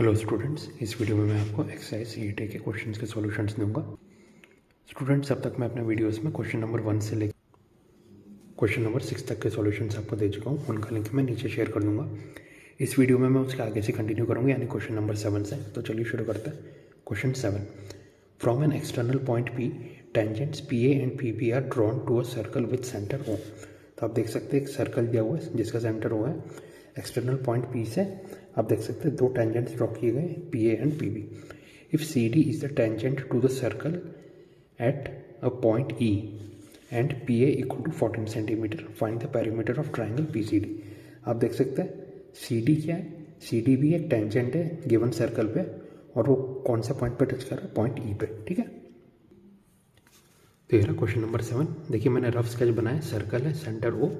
Hello students, इस video में मैं आपको एक्सरसाइज 8A के क्वेश्चंस के सॉल्यूशंस दूंगा। स्टूडेंट्स, अब तक मैं अपने वीडियोस में क्वेश्चन नंबर 1 से लेकर क्वेश्चन नंबर 6 तक के सॉल्यूशंस आपको दे चुका हूँ। उनका लिंक मैं नीचे शेयर कर दूंगा। इस वीडियो में मैं उसके आगे से कंटिन्यू करूँगा, यानी क्वेश्चन नंबर 7 से। तो चलिए शुरू करते हैं। Question 7, from an external point P, tangents PA and PB are drawn to a circle with centre O। तो आप देख सकते हैं एक सर्कल दिया हुआ है जिसका सेंटर O है। एक्सटर्नल पॉइंट P से आप देख सकते हैं दो टेंजेंट्स ड्रॉ किए गए, PA and PB। If CD is the tangent to the circle at a point E and PA equal to 14 centimetre, find the perimeter of triangle PCD। आप देख सकते हैं CD क्या है, CD भी एक टेंजेंट है गिवन सर्कल पे, और वो कौन सा पॉइंट पे टच कर रहा है, पॉइंट E पे। ठीक है, तो ये रहा क्वेश्चन नंबर 7। देखिए मैंने रफ स्केच बनाया, सर्कल है, सेंटर O,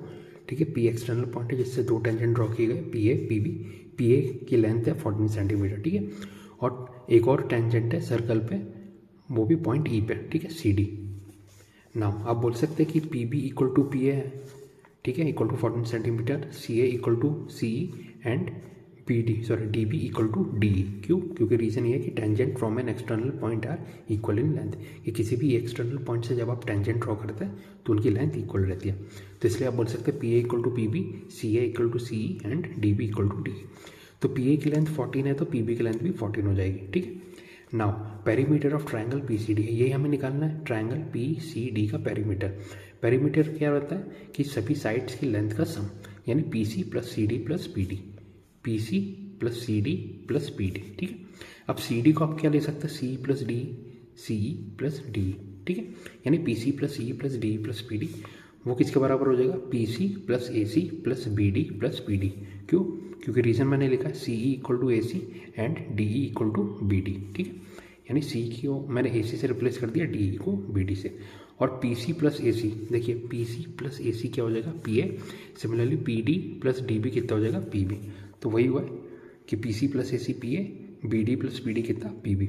ठीक है, P एक्सटर्नल पॉइंट है जिससे दो टेंजेंट ड्रॉ किए गए, PA PB। PA की लेंथ है 14 सेंटीमीटर, ठीक है, और एक और टेंजेंट है सर्कल पे, वो भी पॉइंट E पे, ठीक है, CD। नाउ आप बोल सकते हैं कि PB इक्वल टू PA है, ठीक है, equal to 14 centimetre, CA equal to CE and DB equal to DE। क्यों? क्योंकि रीजन ये है कि tangent from an external point are equal in length. कि किसी भी एक्सटर्नल पॉइंट से जब आप टेंजेंट ड्रॉ करते हैं तो उनकी लेंथ इक्वल रहती है। तो इसलिए आप बोल सकते हैं PA equal to PB, CA equal to CE and DB equal to DE। तो PA की लेंथ 14 है तो PB की लेंथ भी 14 हो जाएगी, ठीक है। Now perimeter of triangle PCD है, यही हमें निकालना है, ट्राइंगल PCD का पेरीमीटर। पेरीमीटर क्या होता है कि सभी साइड्स की लेंथ का सम, यानी PC plus CD plus PD, PC plus CD plus PD, ठीक है। अब CD को आप क्या ले सकते हैं, C plus D, CE plus D, ठीक है, यानी PC plus CE plus D plus PD, वो किसके बराबर हो जाएगा, PC plus AC plus BD plus PD। क्यों? क्योंकि रीजन मैंने लिखा है CE equal to AC and DE equal to BD, ठीक है, यानी C को मैंने AC से रिप्लेस कर दिया, DE को BD से। और PC प्लस AC, देखिए PC प्लस AC क्या हो जाएगा, PA। Similarly PD plus DB कितना हो जाएगा, PB। तो वही हुआ है कि PC plus AC PA, BD plus PD कितना, PB।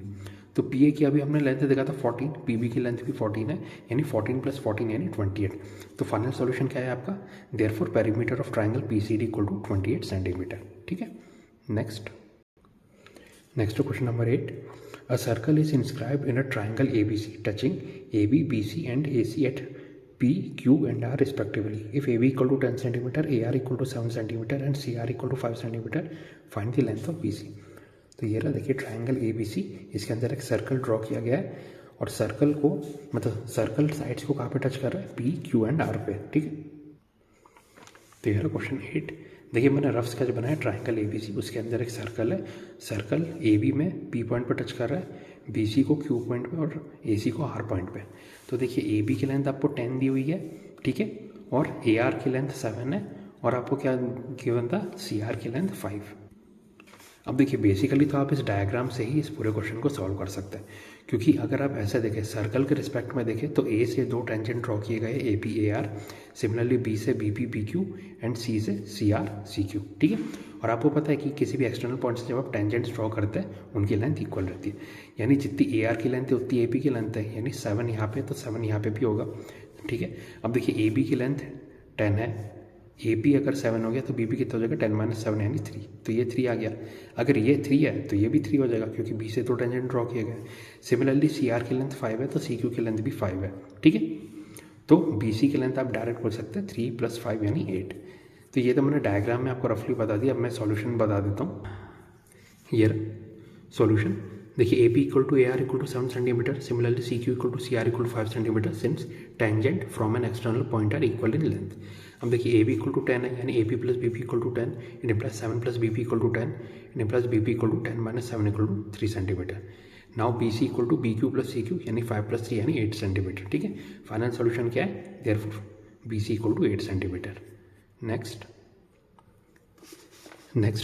तो PA की अभी हमने लेंथ देखा था 14, PB की लेंथ भी 14 है, यानी 14 प्लस 14 यानी 28। तो फाइनल सॉल्यूशन क्या है आपका, therefore perimeter of triangle PCD equal to 28 centimetre, ठीक है। Next question number 8, a circle is inscribed in a triangle ABC touching AB, BC and AC at P, Q and R respectively. If AB equal to 10 cm, AR equal to 7 cm and CR equal to 5 cm, find the length of BC। तो ये रहा, देखिए triangle ABC, इसके अंदर एक circle draw किया गया है, और सर्कल को मतलब सर्कल साइड्स को कहाँ पे टच कर रहा है, P, Q एंड R पे, ठीक है। तो ये रहा क्वेश्चन 8। देखिए मैंने रफ स्केच बनाया ट्राइंगल ABC, उसके अंदर एक सर्कल है, सर्कल AB में P पॉइंट पर टच कर रहा है, BC को Q पॉइंट पे और AC को R पॉइंट पे। तो देखिए AB की लेंथ आपको 10 दी हुई है, ठीक है, और AR की लेंथ 7 है, और आपको क्या गिवन था, CR की लेंथ 5। अब देखिए बेसिकली तो आप इस डायग्राम से ही इस पूरे क्वेश्चन को सॉल्व कर सकते हैं, क्योंकि अगर आप ऐसे देखें सर्कल के रिस्पेक्ट में देखें तो A से दो टेंजेंट ड्रॉ किए गए, AP AR, सिमिलरली B से BP PQ एंड C से CR CQ, ठीक है। और आपको पता है कि किसी भी एक्सटर्नल पॉइंट से जब आप टेंजेंट्स ड्रॉ करते हैं उनकी लेंथ इक्वल रहती है, यानी जितनी AR की लेंथ है उतनी AP की लेंथ है, यानी 7 यहाँ पे तो 7 यहाँ पे भी होगा, ठीक है। अब देखिए AB की लेंथ 10 है, AP अगर 7 हो गया तो BB कितना हो जाएगा, 10 माइनस 7 यानी 3, तो ये 3 आ गया। अगर ये 3 है तो ये भी 3 हो जाएगा, क्योंकि B से दो टेंजेंट ड्रॉ किए गए। सिमिलरली CR की लेंथ 5 है तो CQ की लेंथ भी 5 है, ठीक है। तो BC की लेंथ आप डायरेक्ट बोल सकते हैं 3 प्लस 5 यानी 8। तो ये तो मैंने डायग्राम में आपको रफली बता दिया। अब मैं सॉल्यूशन बता देता हूँ। ये सॉल्यूशन देखिए, AP equal to AR equal to 7 centimetre, similarly CQ equal to CR equal to 5 centimetre, since tangent from an external point are equal in length. अब देखिए AB इक्वल टू 10 है, यानी AP plus BP equal to 10, it plus 7 plus BP equal to 10, it plus BP equal to 10 minus 7 equal to 3 centimetre. Now BC equal to BQ plus CQ यानी 5 plus 3 यानी 8 centimetre, ठीक है। Final solution क्या है, therefore BC equal to 8 centimetre. Next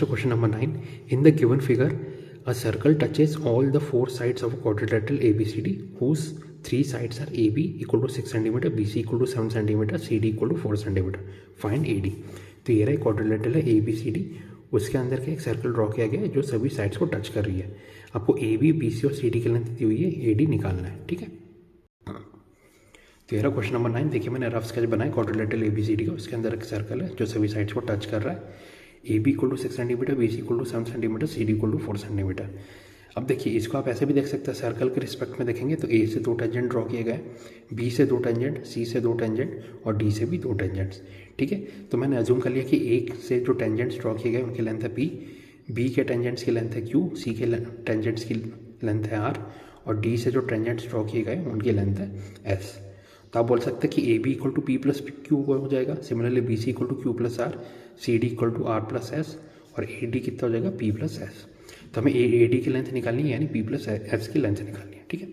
question number 9, in the given figure a circle touches all the four sides of a quadrilateral ABCD whose three sides are AB equal to 6 cm, BC equal to 7 cm, CD equal to 4 cm, find AD। तो ये रहा quadrilateral है ABCD, उसके अंदर के एक circle draw किया गया है जो सभी साइड्स को टच कर रही है। आपको AB, BC और CD की लेंथ दी हुई है, AD निकालना है, ठीक है। तो ये रहा क्वेश्चन नंबर 9। देखिए मैंने रफ स्केच बनाया क्वाड्रिलेटरल ABCD का, उसके अंदर एक सर्कल है जो सभी साइड्स को टच कर रहा है। A B equal to 6 centimetre, B C equal to 7 centimetre, C D equal to 4 centimetre. अब देखिए इसको आप ऐसे भी देख सकते हैं, सर्कल के रिस्पेक्ट में देखेंगे तो ए से 2 टेंजेंट ड्रॉ किए गए, बी से 2 टेंजेंट, सी से 2 टेंजेंट और डी से भी 2 टेंजेंट्स। ठीक है, तो मैंने अज्यूम कर लिया कि एक से जो टेंजेंट्स ड्रॉ किए गए उनकी लेंथ है पी, बी के टेंजेंट्स की लेंथ है क्यू, सी के टेंजेंट्स की लेंथ है आर और डी से जो टेंजेंट्स ड्रॉ किए गए उनकी लेंथ है एस। तो आप बोल सकते हैं कि A B equal to P plus Q हो जाएगा, similarly B C equal to Q plus R, C D equal to R plus S और ए डी कितना हो जाएगा पी प्लस एस। तो हमें ए डी की लेंथ निकालनी है यानी पी प्लस एस की लेंथ निकालनी है। ठीक है,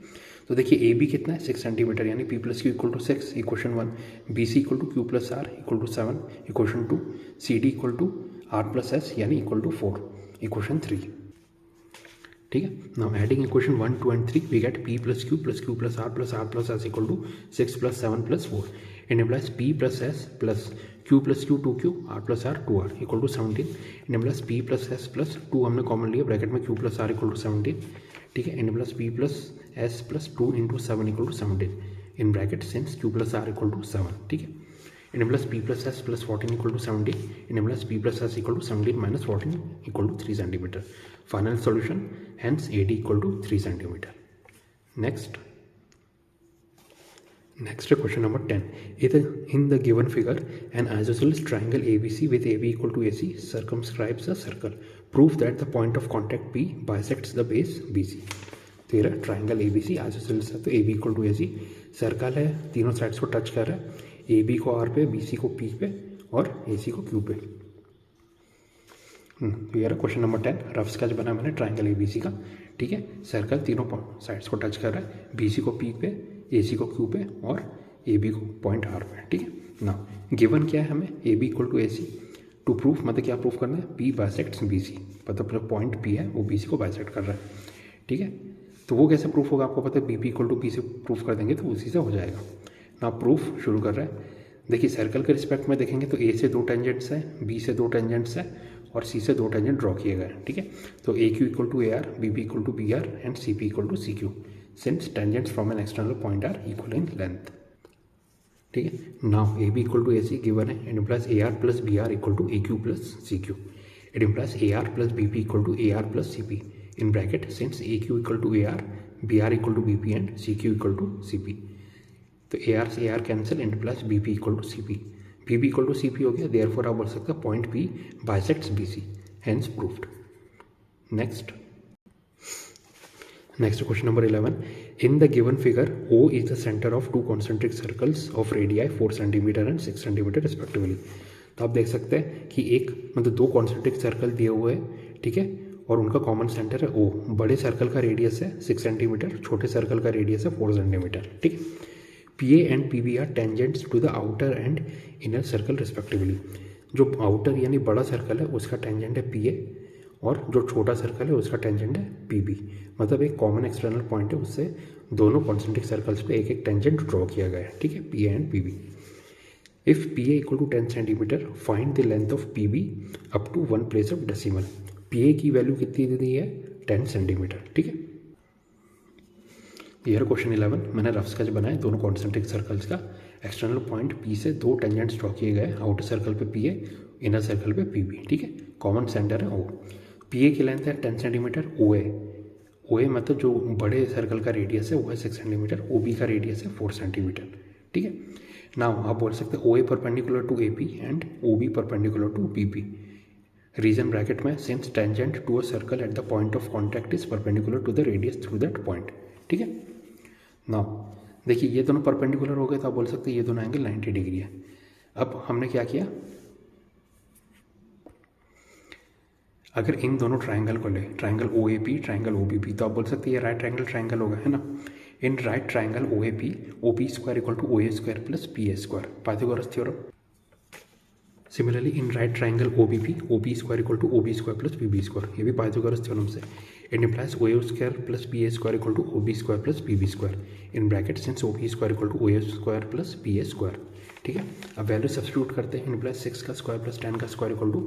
तो देखिए ए बी कितना है 6 सेंटीमीटर यानी P plus Q equal to 6 equation 1, B C equal to Q plus R equal to 7 equation 2, C D equal to R plus S यानी इक्वल टू 4 इक्वेशन 3। ठीक है, now adding equation 1, 2 and 3 we get p plus q plus r plus s equal to 6 plus 7 plus 4. It implies p plus s plus q plus q 2q r plus r 2r equal to 17. It implies p plus s plus 2 हमने common लिया bracket में q plus r equal to 17. ठीक है, it implies p plus s plus 2 into 7 equal to 17 in bracket since q plus r equal to 7. ठीक है, it implies p plus s plus 14 equal to 17. It implies p plus s equal to 17 minus 14 equal to 3 centimeter. Final solution, hence AD equal to 3 centimeter. Next question number 10. In the given figure, an isosceles triangle ABC with AB equal to AC circumscribes a circle. Prove that the point of contact P bisects the base BC. तो ये triangle ABC isosceles है, तो AB equal to AC, circle है, तीनों sides को touch कर रहा है, AB को R पे, BC को P पे और AC को Q पे। तो ये क्वेश्चन नंबर 10, रफ स्केच बना मैंने ट्राइंगल ABC का। ठीक है, सर्कल तीनों साइड्स को टच कर रहा है, BC को P पे, AC को Q पे और AB को पॉइंट R पे। ठीक है, ना गिवन क्या है हमें AB equal to AC। To proof मतलब क्या प्रूफ करना है, P बाइसेक्ट्स BC, मतलब पॉइंट P है वो BC को बाइसेक्ट कर रहा है। ठीक है, तो वो कैसे प्रूफ होगा आपको पता है, BP इक्वल टू P से प्रूफ कर देंगे तो उसी से हो जाएगा ना। प्रूफ शुरू कर रहा है, देखिए सर्कल के रिस्पेक्ट में देखेंगे तो A से 2 टेंजेंट्स है, B से 2 टेंजेंट्स है और C से 2 टेंजेंट ड्रॉ किए गए। ठीक है, तो AQ equal to AR, BB equal to BR and CP equal to CQ since tangents from an external point are equal in length. ठीक है, now AB equal to AC given है, it implies AR plus BR equal to AQ plus CQ। It implies AR plus BP equal to AR plus CP in bracket since AQ equal to AR, BR equal to BP and CQ equal to CP. तो AR से AR cancel and plus BP equal to CP, BB equal to CP हो गया, therefore आप बोल सकते हैं point P bisects BC, hence proved. Next question number 11. In the given figure, O is the center of two concentric circles of radii 4 cm and 6 cm respectively. तो आप देख सकते हैं कि एक मतलब दो कॉन्सेंट्रिक सर्कल दिए हुए हैं, ठीक है, और उनका कॉमन सेंटर है O। बड़े सर्कल का रेडियस है 6 सेंटीमीटर, छोटे सर्कल का रेडियस है 4 सेंटीमीटर। ठीक है, PA and PB are tangents to the outer and inner circle respectively. जो आउटर यानी बड़ा सर्कल है उसका टेंजेंट है PA और जो छोटा सर्कल है उसका टेंजेंट है PB। मतलब एक कॉमन एक्सटर्नल पॉइंट है, उससे दोनों कॉन्सेंट्रिक सर्कल्स पे एक एक टेंजेंट ड्रॉ किया गया है। ठीक है, PA and PB। If PA equal to 10 centimetre, find the length of PB up to 1 place of decimal. PA की वैल्यू कितनी दी है 10 सेंटीमीटर। ठीक है, ये है क्वेश्चन 11। मैंने रफ स्केच बनाए दोनों कॉन्सेंट्रिक सर्कल्स का। एक्सटर्नल पॉइंट P से दो टेंजेंट्स ड्रॉ किए गए, आउटर सर्कल पे PA, इनर सर्कल पे PB। ठीक है, कॉमन सेंटर है O। PA की लेंथ है 10 सेंटीमीटर, OA मतलब जो बड़े सर्कल का रेडियस है वो है 6 सेंटीमीटर, OB का रेडियस है 4 सेंटीमीटर। ठीक है, नाउ आप बोल सकते हैं OA perpendicular to AP and OB perpendicular to BP। Reason bracket में since tangent to a circle at the point of contact is perpendicular to the radius through that point. ठीक है, now देखिए ये दोनों परपेंडिकुलर हो गए तो आप बोल सकते हैं ये दोनों एंगल 90 डिग्री है। अब हमने क्या किया, अगर इन दोनों ट्राइंगल को ले, ट्राइंगल OAP, ट्राइंगल OBP, तो आप बोल सकते हैं ये राइट एंगल ट्राइंगल होगा, है ना। In right triangle OAP, OP square equal to OA square plus PA square, Pythagoras theorem. Similarly in right triangle OBP, OP square equal to OB square plus PB square, ये भी Pythagoras theorem से। It implies OA square plus PA square equal to OB square plus PB square in bracket since OP square equal to OA square plus PA square. ठीक है, अब value substitute करते हैं। Implies 6 का square plus 10 का square equal to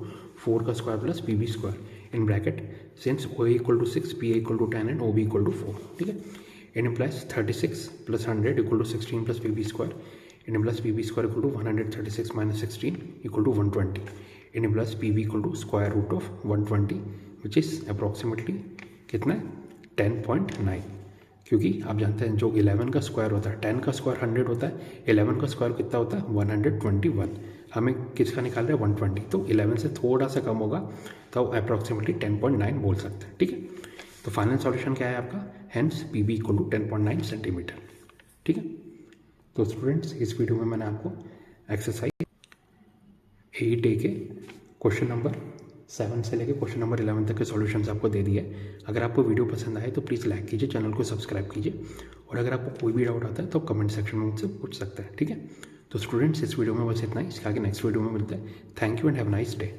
4 का square plus PB square in bracket since OA equal to 6, PA equal to 10 and OB equal to 4। ठीक है, it implies 36 plus 100 equal to 16 plus PB square. It implies PB square equal to 136 minus 16 equal to 120। In plus P V equal to square root of 120 which is approximately कितना है 10.9, क्योंकि आप जानते हैं जो 11 का स्क्वायर होता है 10 का स्क्वायर 100 होता है, 11 का स्क्वायर कितना होता है 121, हमें किसका निकाल रहे हैं 120, तो 11 से थोड़ा सा कम होगा तो अप्रॉक्सीमेटली 10.9 बोल सकते हैं, ठीक है। तो फाइनल सॉल्यूशन क्या है आपका, hence P B equal to 10.9 centimetre, ठीक है। तो स्टूडेंट्स इस वीडियो में मैंने आपको एक्सरसाइज 8A के क्वेश्चन नंबर 7 से लेकर क्वेश्चन नंबर 11 तक के सॉल्यूशंस आपको दे दिए। अगर आपको वीडियो पसंद आए तो प्लीज़ लाइक कीजिए, चैनल को सब्सक्राइब कीजिए, और अगर आपको कोई भी डाउट आता है तो आप कमेंट सेक्शन में मुझसे पूछ सकते हैं, ठीक है। तो स्टूडेंट्स इस वीडियो में बस इतना ही, इसके आगे नेक्स्ट वीडियो में मिलते हैं। Thank you and have nice day.